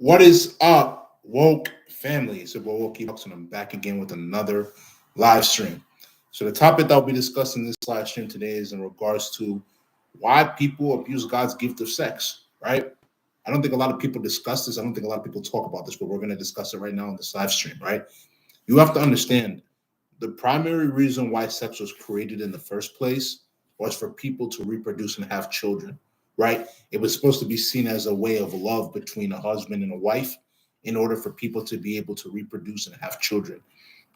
What is up, woke family? It's your boy Woke Bucks, and I'm back again with another live stream. So the topic that I'll be discussing this live stream today is in regards to why people abuse God's gift of sex. Right? I don't think a lot of people discuss this. I don't think a lot of people talk about this, but we're going to discuss it right now in this live stream. Right? You have to understand the primary reason why sex was created in the first place was for people to reproduce and have children, right? It was supposed to be seen as a way of love between a husband and a wife in order for people to be able to reproduce and have children.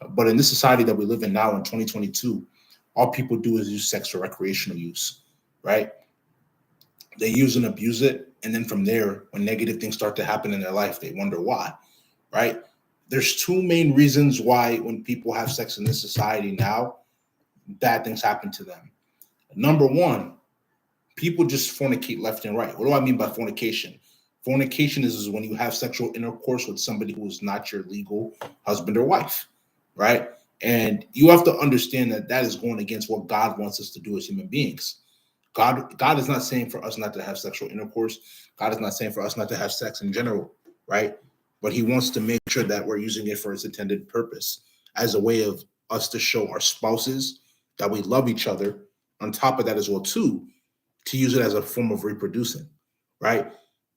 But in this society that we live in now in 2022, all people do is use sex for recreational use, right? They use and abuse it. And then from there, when negative things start to happen in their life, they wonder why, right? There's two main reasons why when people have sex in this society now, bad things happen to them. Number one, people just fornicate left and right. What do I mean by fornication? Fornication is when you have sexual intercourse with somebody who is not your legal husband or wife, right? And you have to understand that that is going against what God wants us to do as human beings. God is not saying for us not to have sexual intercourse. God is not saying for us not to have sex in general, right? But he wants to make sure that we're using it for its intended purpose as a way of us to show our spouses that we love each other. On top of that as well, too, to use it as a form of reproducing, right?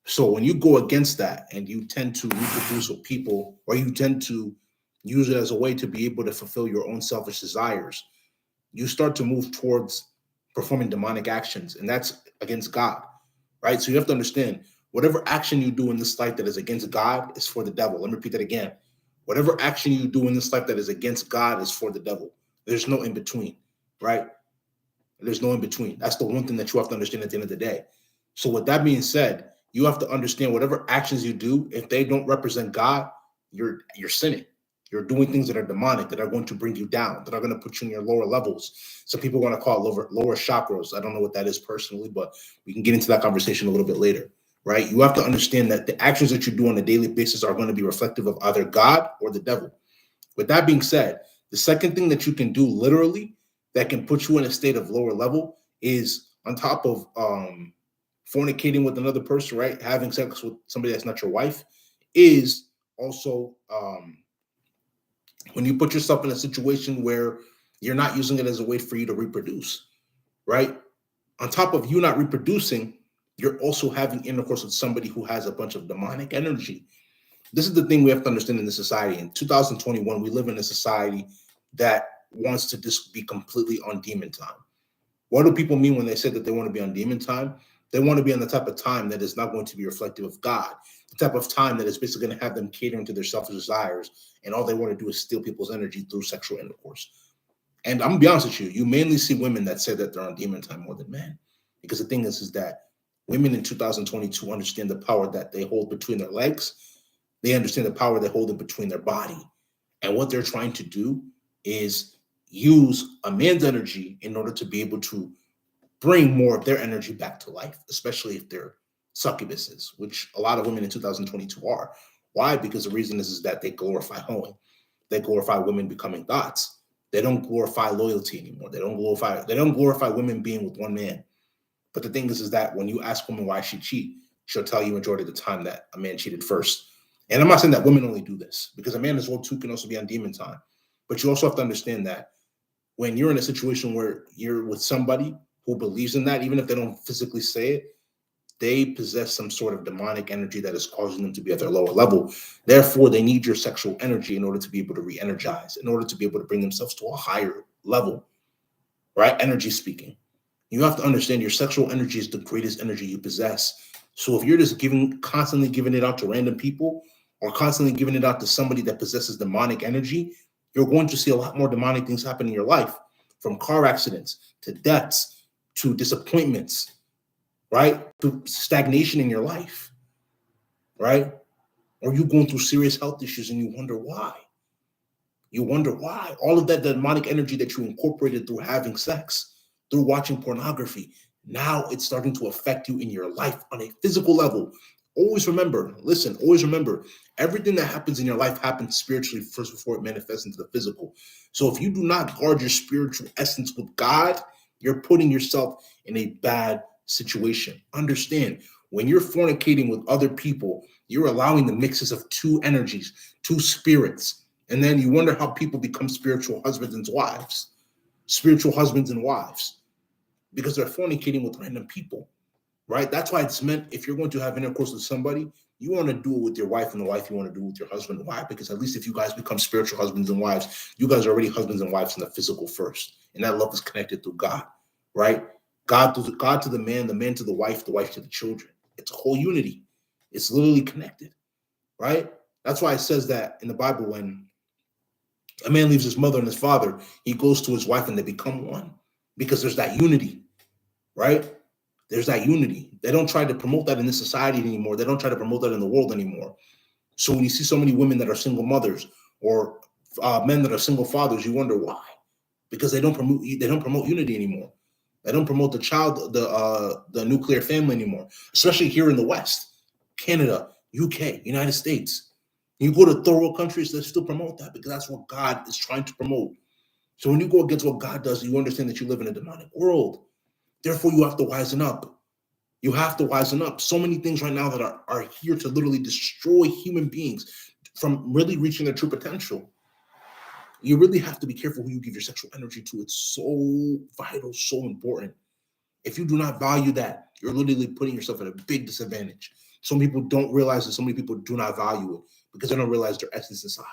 So when you go against that and you tend to reproduce with people, or you tend to use it as a way to be able to fulfill your own selfish desires, you start to move towards performing demonic actions, and that's against God, right? So you have to understand whatever action you do in this life that is against God is for the devil. Let me repeat that again. Whatever action you do in this life that is against God is for the devil. There's no in between, right? There's no in between. That's the one thing that you have to understand at the end of the day. So with that being said, you have to understand whatever actions you do, if they don't represent God, you're sinning. You're doing things that are demonic, that are going to bring you down, that are going to put you in your lower levels. Some people want to call it lower chakras. I don't know what that is personally, but we can get into that conversation a little bit later, right? You have to understand that the actions that you do on a daily basis are going to be reflective of either God or the devil. With that being said, the second thing that you can do literally that can put you in a state of lower level is on top of fornicating with another person, right? Having sex with somebody that's not your wife, is also when you put yourself in a situation where you're not using it as a way for you to reproduce, right? On top of you not reproducing, you're also having intercourse with somebody who has a bunch of demonic energy. This is the thing we have to understand in this society. In 2021, we live in a society that wants to just be completely on demon time. What do people mean when they say that they want to be on demon time? They want to be on the type of time that is not going to be reflective of God, the type of time that is basically going to have them catering to their selfish desires, and all they want to do is steal people's energy through sexual intercourse. And I'm gonna be honest with you, you mainly see women that say that they're on demon time more than men. Because the thing is that women in 2022 understand the power that they hold between their legs. They understand the power they hold in between their body. And what they're trying to do is use a man's energy in order to be able to bring more of their energy back to life, especially if they're succubuses, which a lot of women in 2022 are. Why? Because the reason is that they glorify hoeing. They glorify women becoming thoughts. They don't glorify loyalty anymore. They don't glorify women being with one man. But the thing is that when you ask women why she cheat, she'll tell you majority of the time that a man cheated first. And I'm not saying that women only do this, because a man as well too can also be on demon time. But you also have to understand that when you're in a situation where you're with somebody who believes in that, even if they don't physically say it, they possess some sort of demonic energy that is causing them to be at their lower level. Therefore, they need your sexual energy in order to be able to re-energize, in order to be able to bring themselves to a higher level, right? Energy speaking. You have to understand your sexual energy is the greatest energy you possess. So if you're just constantly giving it out to random people, or constantly giving it out to somebody that possesses demonic energy, you're going to see a lot more demonic things happen in your life, from car accidents to deaths to disappointments, right? To stagnation in your life, right? Or you going through serious health issues and you wonder why. You wonder why. All of that demonic energy that you incorporated through having sex, through watching pornography, now it's starting to affect you in your life on a physical level. Always remember, listen, always remember, everything that happens in your life happens spiritually first before it manifests into the physical. So if you do not guard your spiritual essence with God, you're putting yourself in a bad situation. Understand, When you're fornicating with other people, you're allowing the mixes of two energies, two spirits. And then you wonder how people become spiritual husbands and wives, because they're fornicating with random people, right? That's why it's meant, if you're going to have intercourse with somebody, you want to do it with your wife, and the wife you want to do it with your husband. Why? Because at least if you guys become spiritual husbands and wives, you guys are already husbands and wives in the physical first. And that love is connected through God, right? God to the man to the wife to the children. It's a whole unity. It's literally connected, right? That's why it says that in the Bible, when a man leaves his mother and his father, he goes to his wife and they become one, because there's that unity, right? There's that unity. They don't try to promote that in this society anymore. They don't try to promote that in the world anymore. So when you see so many women that are single mothers, or men that are single fathers, you wonder why. Because they don't promote unity anymore. They don't promote the nuclear family anymore, especially here in the West, Canada, UK, United States. You go to third world countries, they still promote that, because that's what God is trying to promote. So when you go against what God does, you understand that you live in a demonic world. Therefore, you have to wisen up. You have to wisen up. So many things right now that are here to literally destroy human beings from really reaching their true potential. You really have to be careful who you give your sexual energy to. It's so vital, so important. If you do not value that, you're literally putting yourself at a big disadvantage. Some people don't realize that. So many people do not value it because they don't realize their essence inside.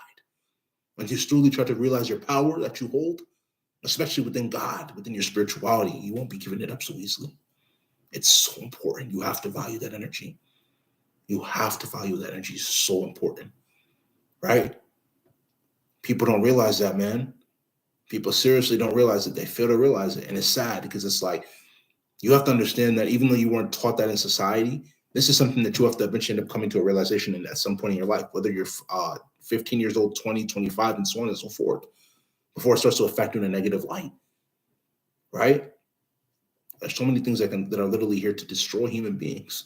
When you truly try to realize your power that you hold, especially within God, within your spirituality, you won't be giving it up so easily. It's so important. You have to value that energy. You have to value that energy. It's so important, right? People don't realize that, man. People seriously don't realize it. They fail to realize it. And it's sad, because it's like, you have to understand that even though you weren't taught that in society, this is something that you have to eventually end up coming to a realization in at some point in your life, whether you're 15 years old, 20, 25, and so on and so forth, before it starts to affect you in a negative light, right? There's so many things that are literally here to destroy human beings,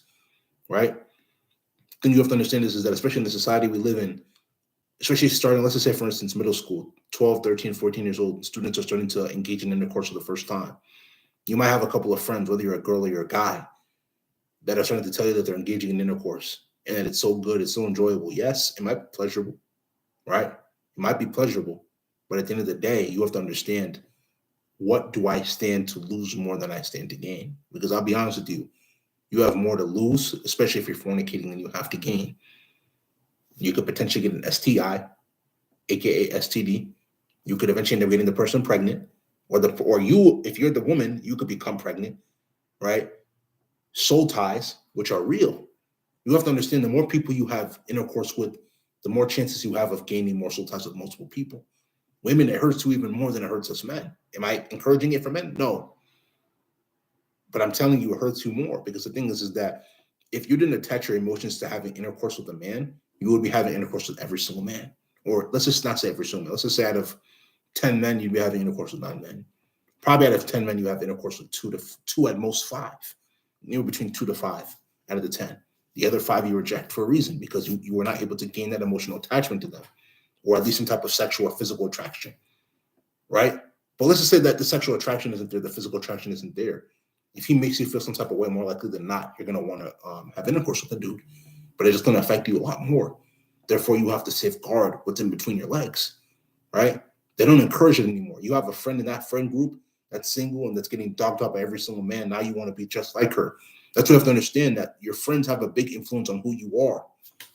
right? The thing you have to understand is that, especially in the society we live in, especially starting, let's just say, for instance, middle school, 12, 13, 14 years old, students are starting to engage in intercourse for the first time. You might have a couple of friends, whether you're a girl or you're a guy, that are starting to tell you that they're engaging in intercourse and that it's so good, it's so enjoyable. Yes, it might be pleasurable, right? It might be pleasurable, but at the end of the day, you have to understand, what do I stand to lose more than I stand to gain? Because I'll be honest with you, you have more to lose, especially if you're fornicating, than you have to gain. You could potentially get an STI, aka STD. You could eventually end up getting the person pregnant, or you, if you're the woman, you could become pregnant, right? Soul ties, which are real. You have to understand, the more people you have intercourse with, the more chances you have of gaining more soul ties with multiple people. Women, it hurts you even more than it hurts us men. Am I encouraging it for men? No. But I'm telling you, it hurts you more, because the thing is that if you didn't attach your emotions to having intercourse with a man, you would be having intercourse with every single man. Or let's just not say every single man. Let's just say out of 10 men, you'd be having intercourse with 9 men. Probably out of 10 men, you have intercourse with two at most 5. Between 2 to 5 out of the 10. The other 5 you reject for a reason, because you were not able to gain that emotional attachment to them, or at least some type of sexual or physical attraction, right? But let's just say that the sexual attraction isn't there, the physical attraction isn't there. If he makes you feel some type of way, more likely than not, you're going to want to have intercourse with the dude, but it's just going to affect you a lot more. Therefore, you have to safeguard what's in between your legs, right? They don't encourage it anymore. You have a friend in that friend group that's single and that's getting dogged up by every single man. Now you want to be just like her. That's what you have to understand, that your friends have a big influence on who you are.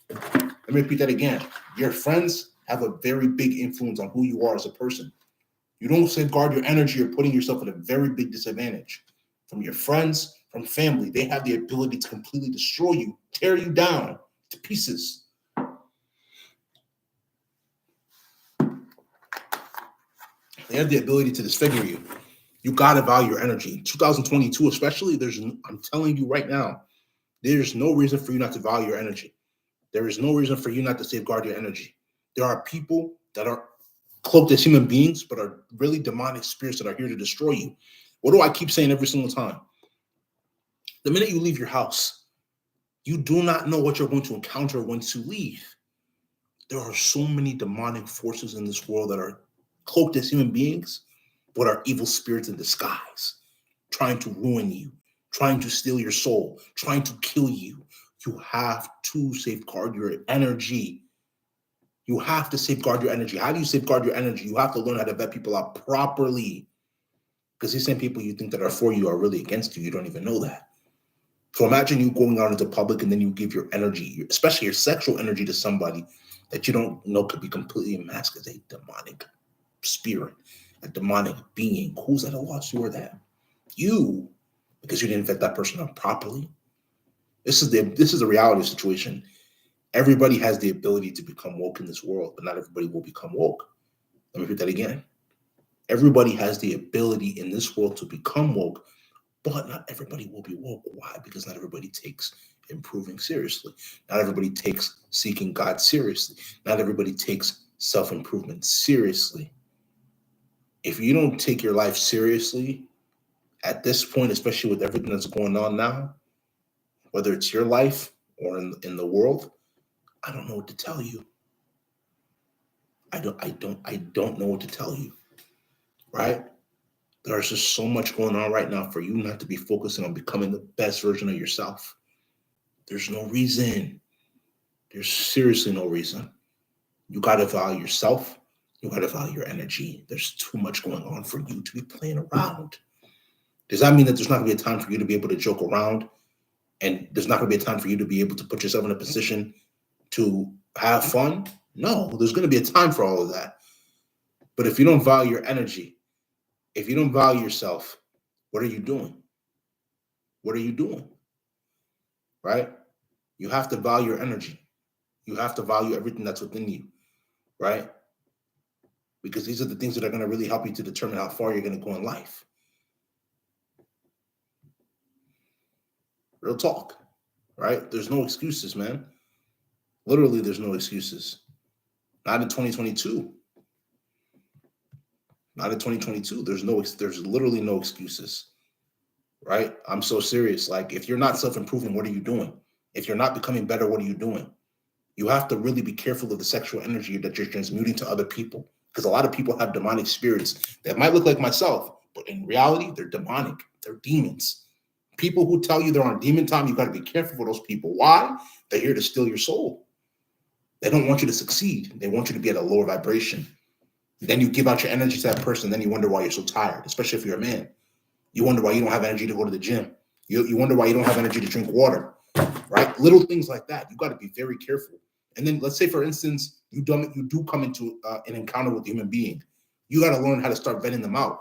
Let me repeat that again. Your friends have a very big influence on who you are as a person. You don't safeguard your energy, you're putting yourself at a very big disadvantage. From your friends, from family, they have the ability to completely destroy you, tear you down to pieces. They have the ability to disfigure you. You got to value your energy. 2022, especially, I'm telling you right now, there's no reason for you not to value your energy. There is no reason for you not to safeguard your energy. There are people that are cloaked as human beings, but are really demonic spirits that are here to destroy you. What do I keep saying every single time? The minute you leave your house, you do not know what you're going to encounter once you leave. There are so many demonic forces in this world that are cloaked as human beings, but are evil spirits in disguise, trying to ruin you, trying to steal your soul, trying to kill you. You have to safeguard your energy. You have to safeguard your energy. How do you safeguard your energy? You have to learn how to vet people out properly. Because these same people you think that are for you are really against you. You don't even know that. So imagine you going out into public and then you give your energy, especially your sexual energy, to somebody that you don't know could be completely masked as a demonic spirit, a demonic being. Who's at a loss? You are that. You, because you didn't vet that person up properly. This is a reality situation. Everybody has the ability to become woke in this world, but not everybody will become woke. Let me repeat that again. Everybody has the ability in this world to become woke, but not everybody will be woke. Why? Because not everybody takes improving seriously. Not everybody takes seeking God seriously. Not everybody takes self-improvement seriously. If you don't take your life seriously at this point, especially with everything that's going on now, whether it's your life or in the world, I don't know what to tell you. I don't know what to tell you. Right? There's just so much going on right now for you not to be focusing on becoming the best version of yourself. There's no reason. There's seriously no reason. You got to value yourself. You got to value your energy. There's too much going on for you to be playing around. Does that mean that there's not going to be a time for you to be able to joke around? And there's not going to be a time for you to be able to put yourself in a position to have fun? No, there's going to be a time for all of that. But if you don't value your energy, if you don't value yourself, what are you doing? What are you doing? Right? You have to value your energy. You have to value everything that's within you. Right? Because these are the things that are going to really help you to determine how far you're going to go in life. Real talk. Right? There's no excuses, man. Literally, there's no excuses. Not in 2022. Not in 2022. There's literally no excuses. Right? I'm so serious. Like, if you're not self-improving, what are you doing? If you're not becoming better, what are you doing? You have to really be careful of the sexual energy that you're transmuting to other people. Because a lot of people have demonic spirits that might look like myself, but in reality, they're demonic. They're demons. People who tell you they're on demon time, you got to be careful for those people. Why? They're here to steal your soul. They don't want you to succeed. They want you to be at a lower vibration. Then you give out your energy to that person. Then you wonder why you're so tired, especially if you're a man. You wonder why you don't have energy to go to the gym. You wonder why you don't have energy to drink water, right? Little things like that. You got to be very careful. And then let's say, for instance, you do come into an encounter with a human being. You got to learn how to start vetting them out.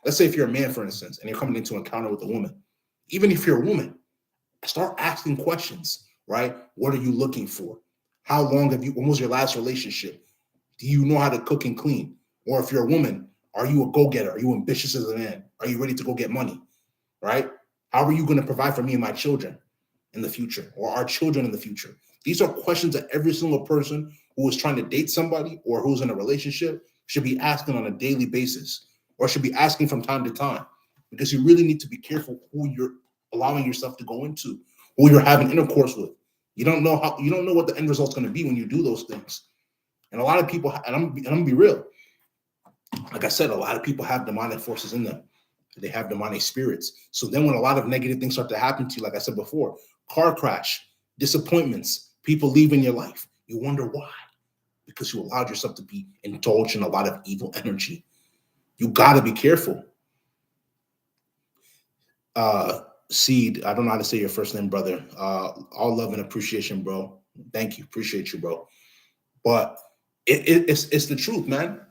Let's say if you're a man, for instance, and you're coming into an encounter with a woman. Even if you're a woman, start asking questions, right? What are you looking for? How long when was your last relationship? Do you know how to cook and clean? Or if you're a woman, are you a go-getter? Are you ambitious as a man? Are you ready to go get money, right? How are you going to provide for me and my children in the future, or our children in the future? These are questions that every single person who is trying to date somebody or who's in a relationship should be asking on a daily basis, or should be asking from time to time, because you really need to be careful who you're allowing yourself to go into, who you're having intercourse with. You don't know what the end result's going to be when you do those things. And a lot of people, and I'm gonna be real, like I said, a lot of people have demonic forces in them. They have demonic spirits. So then when a lot of negative things start to happen to you, like I said before, car crash, disappointments, people leaving your life, you wonder why. Because you allowed yourself to be indulged in a lot of evil energy. You got to be careful. Seed, I don't know how to say your first name, brother. All love and appreciation, bro. Thank you. Appreciate you, bro. But it's the truth, man.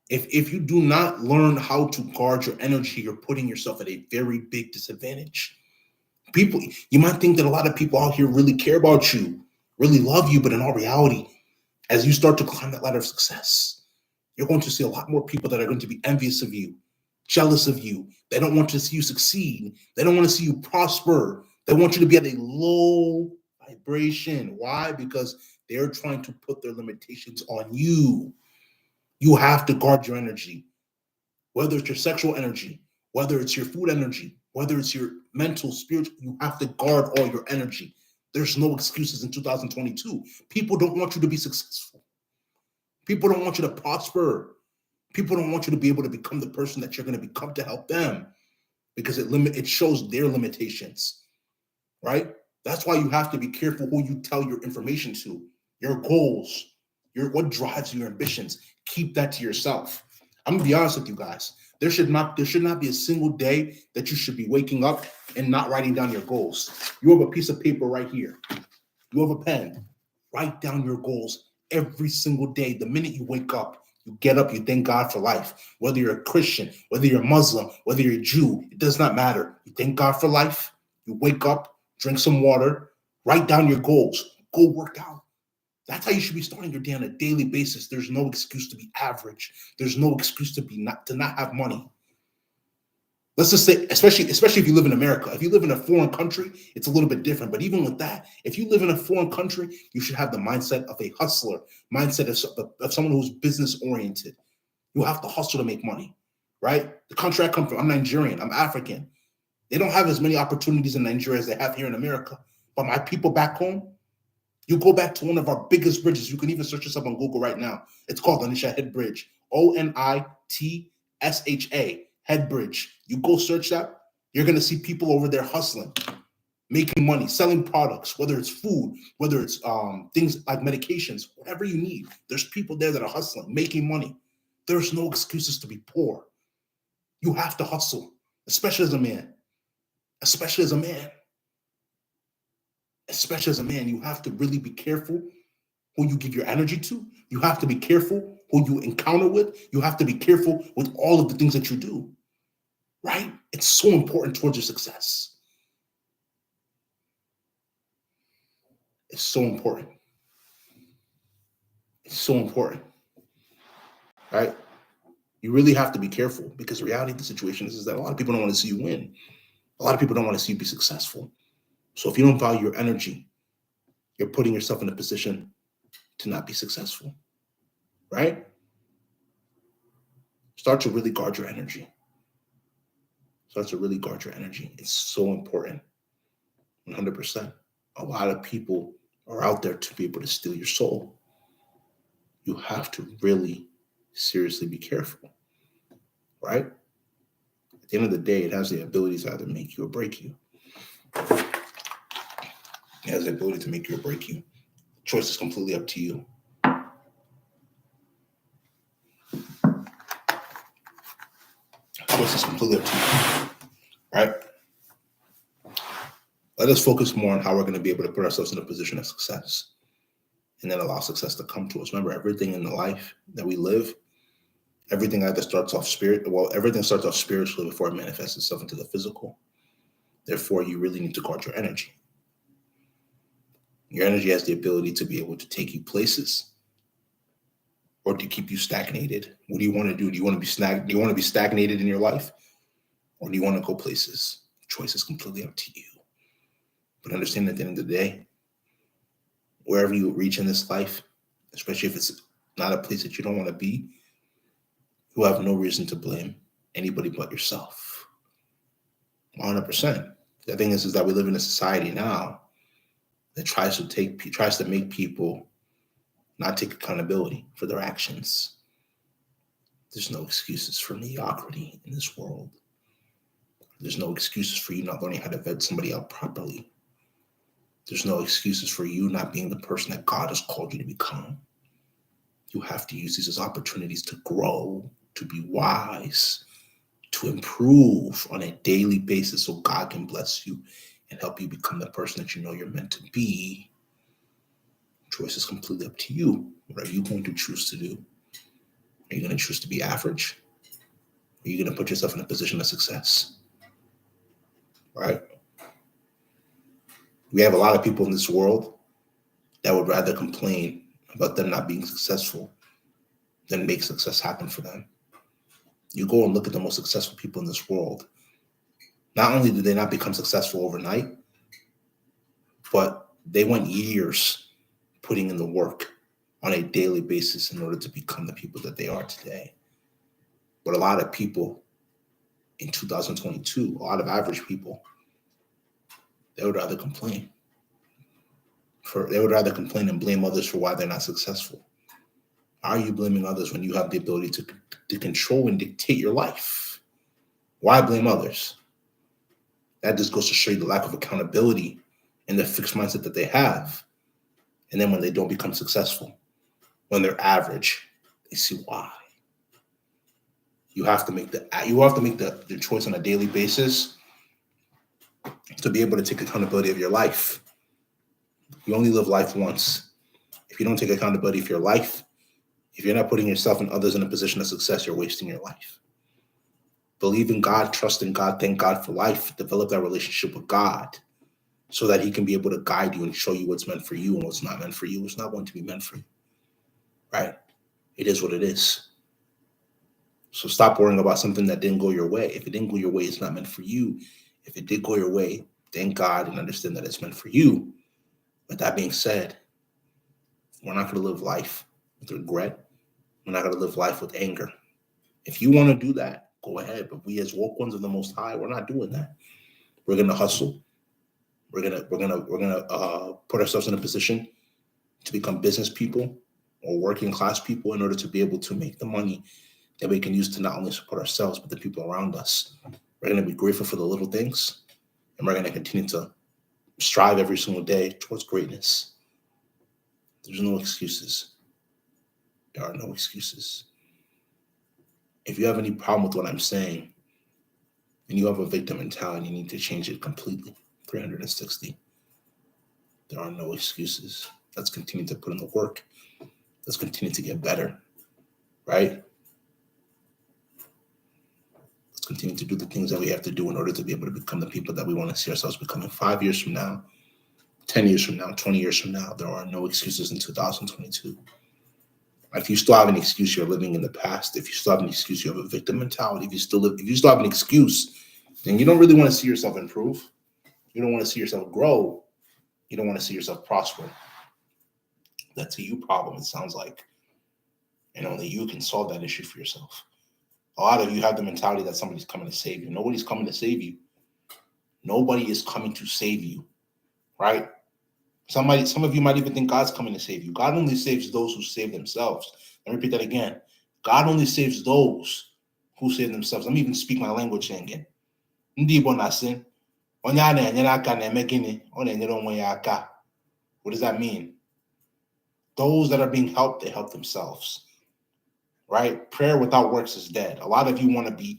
If you do not learn how to guard your energy, you're putting yourself at a very big disadvantage. People, you might think that a lot of people out here really care about you, really love you, but in all reality, as you start to climb that ladder of success, you're going to see a lot more people that are going to be envious of you, jealous of you. They don't want to see you succeed. They don't want to see you prosper. They want you to be at a low vibration. Why? Because they're trying to put their limitations on you. You have to guard your energy, whether it's your sexual energy, whether it's your food energy, whether it's your mental, spiritual. You have to guard all your energy. There's no excuses in 2022. People don't want you to be successful. People don't want you to prosper. People don't want you to be able to become the person that you're going to become to help them. because it shows their limitations, right? That's why you have to be careful who you tell your information to, your goals, what drives your ambitions. Keep that to yourself. I'm gonna be honest with you guys. There should not be a single day that you should be waking up and not writing down your goals. You have a piece of paper right here. You have a pen. Write down your goals every single day. The minute you wake up, you get up, you thank God for life. Whether you're a Christian, whether you're a Muslim, whether you're a Jew, it does not matter. You thank God for life. You wake up, drink some water, write down your goals, go work out. That's how you should be starting your day on a daily basis. There's no excuse to be average. There's no excuse to not have money. Let's just say, especially if you live in America. If you live in a foreign country, it's a little bit different. But even with that, if you live in a foreign country, you should have the mindset of a hustler, mindset of someone who's business oriented. You have to hustle to make money, right? The country I come from, I'm Nigerian, I'm African. They don't have as many opportunities in Nigeria as they have here in America. But my people back home, you go back to one of our biggest bridges. You can even search this up on Google right now. It's called Onisha Head Bridge. Onitsha Head Bridge. You go search that. You're going to see people over there hustling, making money, selling products, whether it's food, whether it's things like medications, whatever you need. There's people there that are hustling, making money. There's no excuses to be poor. You have to hustle, especially as a man. Especially as a man. Especially as a man, you have to really be careful who you give your energy to. You have to be careful who you encounter with. You have to be careful with all of the things that you do, right? It's so important towards your success. It's so important. It's so important, right? You really have to be careful because the reality of the situation is that a lot of people don't want to see you win. A lot of people don't want to see you be successful. So if you don't value your energy, you're putting yourself in a position to not be successful, right? Start to really guard your energy. Start to really guard your energy. It's so important. 100%. A lot of people are out there to be able to steal your soul. You have to really seriously be careful, right? At the end of the day, it has the ability to either make you or break you. It has the ability to make you or break you. The choice is completely up to you. Choice is completely up to you, right? Let us focus more on how we're going to be able to put ourselves in a position of success and then allow success to come to us. Remember, everything in the life that we live, everything either starts off everything starts off spiritually before it manifests itself into the physical. Therefore, you really need to guard your energy. Your energy has the ability to be able to take you places or to keep you stagnated. What do you want to do? Do you want to be stagnated in your life? Or do you want to go places? The choice is completely up to you. But understand at the end of the day, wherever you reach in this life, especially if it's not a place that you don't want to be, you have no reason to blame anybody but yourself. 100%. The thing is that we live in a society now that tries to make people not take accountability for their actions. There's no excuses for mediocrity in this world. There's no excuses for you not learning how to vet somebody out properly. There's no excuses for you not being the person that God has called you to become. You have to use these as opportunities to grow, to be wise, to improve on a daily basis so God can bless you and help you become the person that you know you're meant to be. Choice is completely up to you. What are you going to choose to do? Are you going to choose to be average? Are you going to put yourself in a position of success? Right? We have a lot of people in this world that would rather complain about them not being successful than make success happen for them. You go and look at the most successful people in this world. Not only did they not become successful overnight, but they went years putting in the work on a daily basis in order to become the people that they are today. But a lot of people in 2022, a lot of average people, they would rather complain. They would rather complain and blame others for why they're not successful. How are you blaming others when you have the ability to control and dictate your life? Why blame others? That just goes to show you the lack of accountability and the fixed mindset that they have. And then when they don't become successful, when they're average, they see why. You have to make the choice on a daily basis to be able to take accountability of your life. You only live life once. If you don't take accountability for your life, if you're not putting yourself and others in a position of success, you're wasting your life. Believe in God, trust in God, thank God for life, develop that relationship with God so that he can be able to guide you and show you what's meant for you and what's not meant for you. It's not going to be meant for you, right? It is what it is. So stop worrying about something that didn't go your way. If it didn't go your way, it's not meant for you. If it did go your way, thank God and understand that it's meant for you. But that being said, we're not going to live life with regret. We're not going to live life with anger. If you want to do that, go ahead. But we as woke ones of the Most High, we're not doing that. We're going to hustle. We're gonna put ourselves in a position to become business people or working class people in order to be able to make the money that we can use to not only support ourselves but the people around us. We're gonna be grateful for the little things, and we're gonna continue to strive every single day towards greatness. There's no excuses. There are no excuses. If you have any problem with what I'm saying, and you have a victim mentality, you need to change it completely. 360. There are no excuses. Let's continue to put in the work. Let's continue to get better, right? Let's continue to do the things that we have to do in order to be able to become the people that we want to see ourselves becoming 5 years from now, 10 years from now, 20 years from now. There are no excuses in 2022. If you still have an excuse, you're living in the past. If you still have an excuse, you have a victim mentality. If you still have an excuse, then you don't really want to see yourself improve. You don't want to see yourself grow. You don't want to see yourself prosper. That's a you problem, it sounds like. And only you can solve that issue for yourself. A lot of you have the mentality that somebody's coming to save you. Nobody's coming to save you. Nobody is coming to save you, right? Some of you might even think God's coming to save you. God only saves those who save themselves. Let me repeat that again. God only saves those who save themselves. Let me even speak my language again. Ndị Igbo na-asị, onye a na-enyere aka na-eme gịnị? Ọ na-enyere onwe ya aka. What does that mean? Those that are being helped, they help themselves. Right? Prayer without works is dead. A lot of you want to be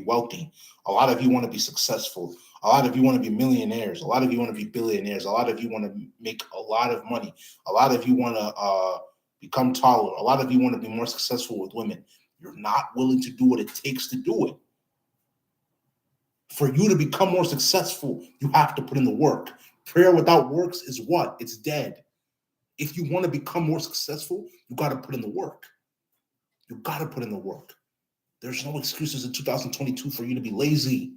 wealthy. A lot of you want to be successful. A lot of you want to be millionaires. A lot of you want to be billionaires. A lot of you want to make a lot of money. A lot of you want to become taller. A lot of you want to be more successful with women. You're not willing to do what it takes to do it. For you to become more successful, you have to put in the work. Prayer without works is what? It's dead. If you want to become more successful, you got to put in the work. You got to put in the work. There's no excuses in 2022 for you to be lazy.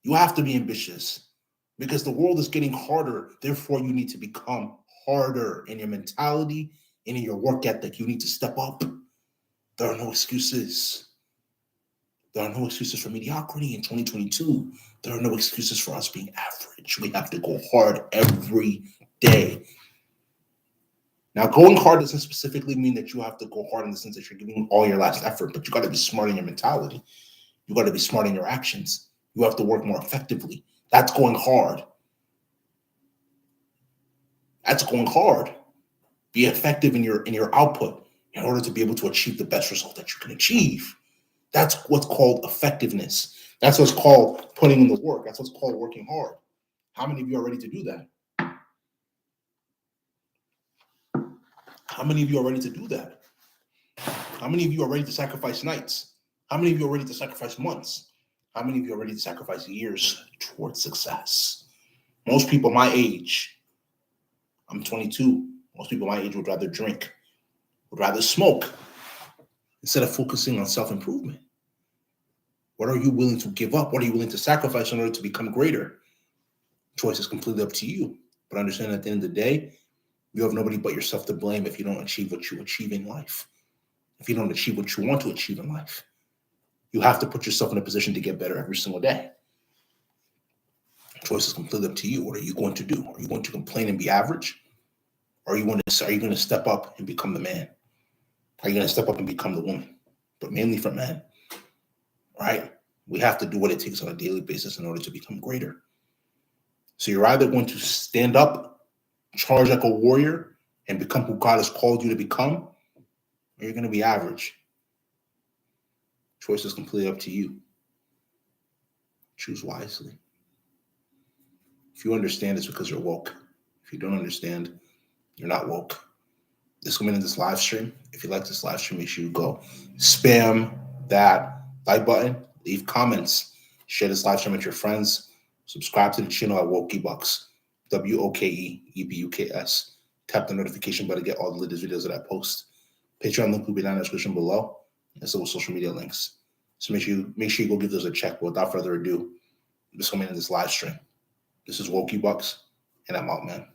You have to be ambitious because the world is getting harder. Therefore, you need to become harder in your mentality and in your work ethic. You need to step up. There are no excuses. There are no excuses for mediocrity in 2022. There are no excuses for us being average. We have to go hard every day. Now, going hard doesn't specifically mean that you have to go hard in the sense that you're giving all your last effort, but you got to be smart in your mentality. You got to be smart in your actions. You have to work more effectively. That's going hard. That's going hard. Be effective in your output in order to be able to achieve the best result that you can achieve. That's what's called effectiveness. That's what's called putting in the work. That's what's called working hard. How many of you are ready to do that? How many of you are ready to do that? How many of you are ready to sacrifice nights? How many of you are ready to sacrifice months? How many of you are ready to sacrifice years towards success? Most people my age, I'm 22. Most people my age would rather drink, would rather smoke, instead of focusing on self-improvement. What are you willing to give up? What are you willing to sacrifice in order to become greater? Choice is completely up to you. But understand at the end of the day, you have nobody but yourself to blame if you don't achieve what you achieve in life. If you don't achieve what you want to achieve in life. You have to put yourself in a position to get better every single day. Choice is completely up to you. What are you going to do? Are you going to complain and be average? Or are you going to step up and become the man? Are you going to step up and become the woman? But mainly for men, right? We have to do what it takes on a daily basis in order to become greater. So you're either going to stand up, charge like a warrior, and become who God has called you to become, or you're going to be average. Choice is completely up to you. Choose wisely. If you understand, it's because you're woke. If you don't understand, you're not woke. This coming in this live stream. If you like this live stream, make sure you go spam that like button, leave comments, share this live stream with your friends, subscribe to the channel at WokeEbucks, WOKEEBUKS. Tap the notification button to get all the latest videos that I post. Patreon link will be down in the description below, and so will social media links. So make sure you go give those a check. But without further ado, this coming in this live stream. This is WokeEbucks, and I'm out, man.